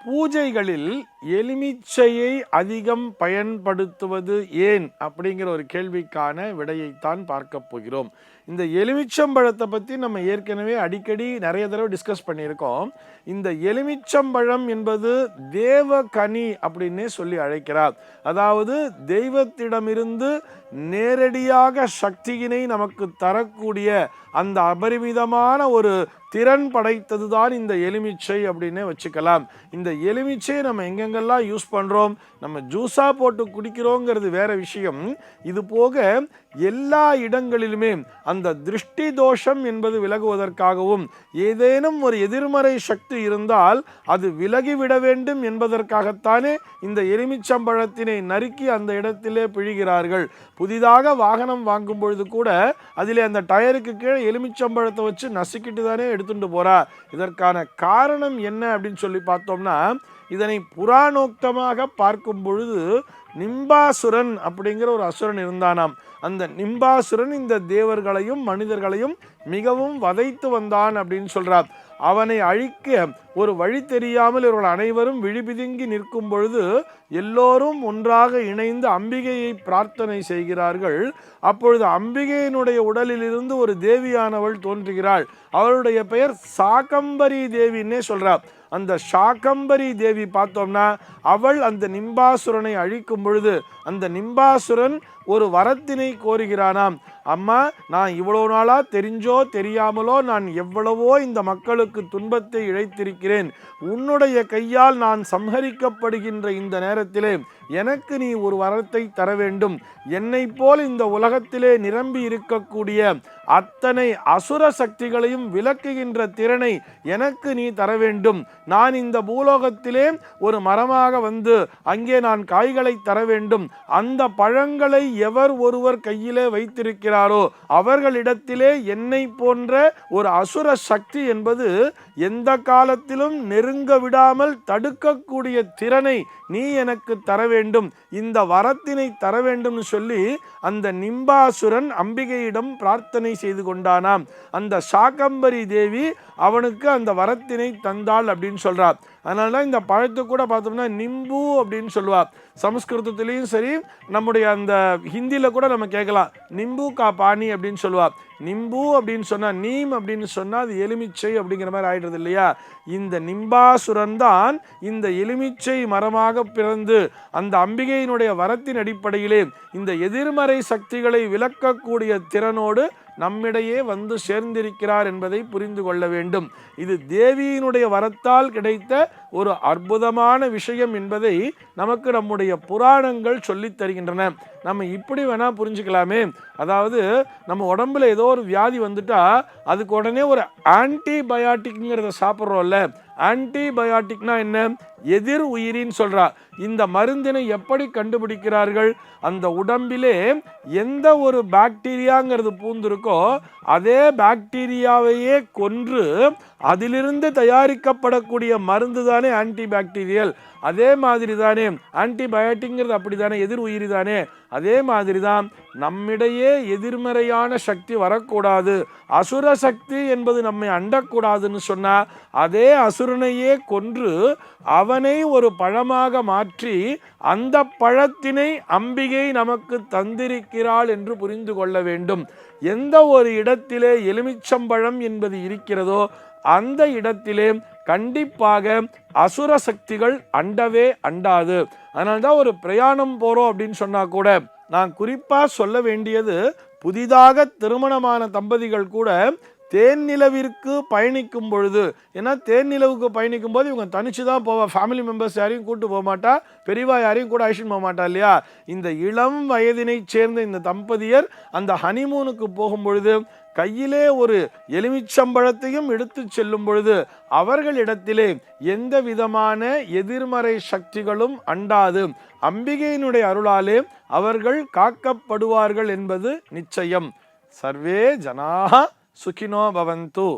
பூஜைகளில் எலுமிச்சையை அதிகம் பயன்படுத்துவது ஏன் அப்படிங்கிற ஒரு கேள்விக்கான விடையைத்தான் பார்க்க போகிறோம். இந்த எலுமிச்சம்பழத்தை பற்றி நம்ம ஏற்கனவே அடிக்கடி நிறைய தடவை டிஸ்கஸ் பண்ணியிருக்கோம். இந்த எலுமிச்சம்பழம் என்பது தேவ கனி அப்படின்னே சொல்லி அழைக்கிறார். அதாவது தெய்வத்திடமிருந்து நேரடியாக சக்தியினை நமக்கு தரக்கூடிய அந்த அபரிமிதமான ஒரு திறன் படைத்ததுதான் இந்த எலுமிச்சை அப்படின்னே வச்சுக்கலாம். இந்த எலுமிச்சையை நம்ம எங்கெங்கெல்லாம் யூஸ் பண்ணுறோம், நம்ம ஜூஸாக போட்டு குடிக்கிறோங்கிறது வேற விஷயம். இது போக எல்லா இடங்களிலுமே அந்த திருஷ்டி தோஷம் என்பது விலகுவதற்காகவும் ஏதேனும் ஒரு எதிர்மறை சக்தி இருந்தால் அது விலகிவிட வேண்டும் என்பதற்காகத்தானே இந்த எலுமிச்சம்பழத்தினை நறுக்கி அந்த இடத்திலே பிழிகிறார்கள். புதிதாக வாகனம் வாங்கும் பொழுது கூட அதிலே அந்த டயருக்கு கீழே எலுமிச்சம்பழத்தை வச்சு நசுக்கிட்டு தானே எடுத்துட்டு போறா. இதற்கான காரணம் என்ன அப்படின்னு சொல்லி பார்த்தோம்னா, இதனை புராணோக்தமாக பார்க்கும் பொழுது நிம்பாசுரன் அப்படிங்கிற ஒரு அசுரன் இருந்தானாம். அந்த நிம்பாசுரன் இந்த தேவர்களையும் மனிதர்களையும் மிகவும் வதைத்து வந்தான் அப்படின்னு சொல்றார். அவனை அழிக்க ஒரு வழி தெரியாமல் இவர்கள் அனைவரும் விழிபிதுங்கி நிற்கும் பொழுது எல்லோரும் ஒன்றாக இணைந்து அம்பிகையை பிரார்த்தனை செய்கிறார்கள். அப்பொழுது அம்பிகையினுடைய உடலிலிருந்து ஒரு தேவியானவள் தோன்றுகிறாள். அவளுடைய பெயர் சாகம்பரி தேவின்னே சொல்றார். அந்த சாகம்பரி தேவி பார்த்தோம்னா அவள் அந்த நிம்பாசுரனை அழிக்கும் பொழுது அந்த நிம்பாசுரன் ஒரு வரத்தினை கோருகிறானாம். அம்மா, நான் இவ்வளோ நாளாக தெரிஞ்சோ தெரியாமலோ நான் எவ்வளவோ இந்த மக்களுக்கு துன்பத்தை இழைத்திருக்கிறேன். உன்னுடைய கையால் நான் சம்ஹரிக்கப்படுகின்ற இந்த நேரத்திலே எனக்கு நீ ஒரு வரத்தை தர வேண்டும். என்னை போல் இந்த உலகத்திலே நிரம்பி இருக்கக்கூடிய அத்தனை அசுர சக்திகளையும் விலக்குகின்ற திறனை எனக்கு நீ தர வேண்டும். நான் இந்த பூலோகத்திலே ஒரு மரமாக வந்து அங்கே நான் காய்களை தர வேண்டும். அந்த பழங்களை எவர் ஒருவர் கையிலே வைத்திருக்கிறாரோ அவர்களிடத்திலே என்னை போன்ற ஒரு அசுர சக்தி என்பது எந்த காலத்திலும் நெருங்க விடாமல் தடுக்கக்கூடிய திறனை நீ எனக்கு தர வேண்டும். இந்த வரத்தினை தர வேண்டும் சொல்லி அந்த நிம்பாசுரன் அம்பிகையிடம் பிரார்த்தனை செய்து கொண்டானாம். அந்த சாகம்பரி தேவி அவனுக்கு அந்த வரத்தினை தந்தாள் அப்படின்னு சொல்றார். அதனாலதான் இந்த பழத்தை கூட பார்த்தோம்னா நிம்பு அப்படின்னு சொல்லுவார். சமஸ்கிருதத்திலையும் சரி, நம்முடைய அந்த ஹிந்தியில கூட நம்ம கேட்கலாம், நிம்பு கா பானி அப்படின்னு சொல்லுவார். நிம்பு அப்படின்னு சொன்னா நீம் அப்படின்னு சொன்னா அது எலுமிச்சை அப்படிங்கிற மாதிரி ஆயிடுறது இல்லையா. இந்த நிம்பாசுரன் தான் இந்த எலுமிச்சை மரமாக பிறந்து அந்த அம்பிகையினுடைய வரத்தின் அடிப்படையிலே இந்த எதிர்மறை சக்திகளை விலக்கக்கூடிய திறனோடு நம்மிடையே வந்து சேர்ந்திருக்கிறார் என்பதை புரிந்து கொள்ள வேண்டும். இது தேவியினுடைய வரத்தால் கிடைத்த ஒரு அற்புதமான விஷயம் என்பதை நமக்கு நம்முடைய புராணங்கள் சொல்லித் தருகின்றன. நம்ம இப்படி வேணா புரிஞ்சுக்கலாமே, அதாவது நம்ம உடம்புல ஏதோ ஒரு வியாதி வந்துட்டா அதுக்கு உடனே ஒரு ஆன்டிபயாட்டிக்ங்கிறத சாப்பிட்றோம்ல. ஆன்டிபயாட்டிக்னா என்ன? எதிர் உயிரின்னு சொல்றா. இந்த மருந்தினை எப்படி கண்டுபிடிக்கிறார்கள்? அந்த உடம்பிலே எந்த ஒரு பாக்டீரியாங்கிறது பூந்திருக்கோ அதே பாக்டீரியாவையே கொன்று அதிலிருந்து தயாரிக்கப்படக்கூடிய மருந்து தானே ஆன்டிபாக்டீரியல். அதே மாதிரி தானே ஆன்டிபயோட்டிக்ங்கிறது அப்படி தானே, எதிர் உயிரி தானே. அதே மாதிரி தான் நம்மிடையே எதிர்மறையான சக்தி வரக்கூடாது, அசுர சக்தி என்பது நம்மை அண்டக்கூடாதுன்னு சொன்னா அதே அசுரனையே கொன்று அவனை ஒரு பழமாக மாற்றி அந்த பழத்தினை அம்பிகை நமக்கு தந்திருக்கிறாள் என்று புரிந்து கொள்ள வேண்டும். எந்த ஒரு இடத்திலே எலுமிச்சம்பழம் என்பது இருக்கிறதோ அந்த இடத்திலே கண்டிப்பாக அசுர சக்திகள் அண்டவே அண்டாது. அதனால்தான் ஒரு பிரயாணம் போறோம் அப்படின்னு சொன்னா கூட நான் குறிப்பா சொல்ல வேண்டியது, புதிதாக திருமணமான தம்பதிகள் கூட தேன்நிலவிற்கு பயணிக்கும் பொழுது, ஏன்னா தேன்நிலவுக்கு பயணிக்கும் போது இவங்க தனிச்சு தான் போவா, ஃபேமிலி மெம்பர்ஸ் யாரையும் கூட்டு போக மாட்டா, பெரியவா யாரையும் கூட அழைச்சிட்டு போக மாட்டா இல்லையா. இந்த இளம் வயதினை சேர்ந்த இந்த தம்பதியர் அந்த ஹனிமூனுக்கு போகும் பொழுது கையிலே ஒரு எலுமிச்சம்பழத்தையும் எடுத்து செல்லும் பொழுது அவர்களிடத்திலே எந்த விதமான எதிர்மறை சக்திகளும் அண்டாது. அம்பிகையினுடைய அருளாலே அவர்கள் காக்கப்படுவார்கள் என்பது நிச்சயம். சர்வே ஜனாஹ சுகினோ பவந்து.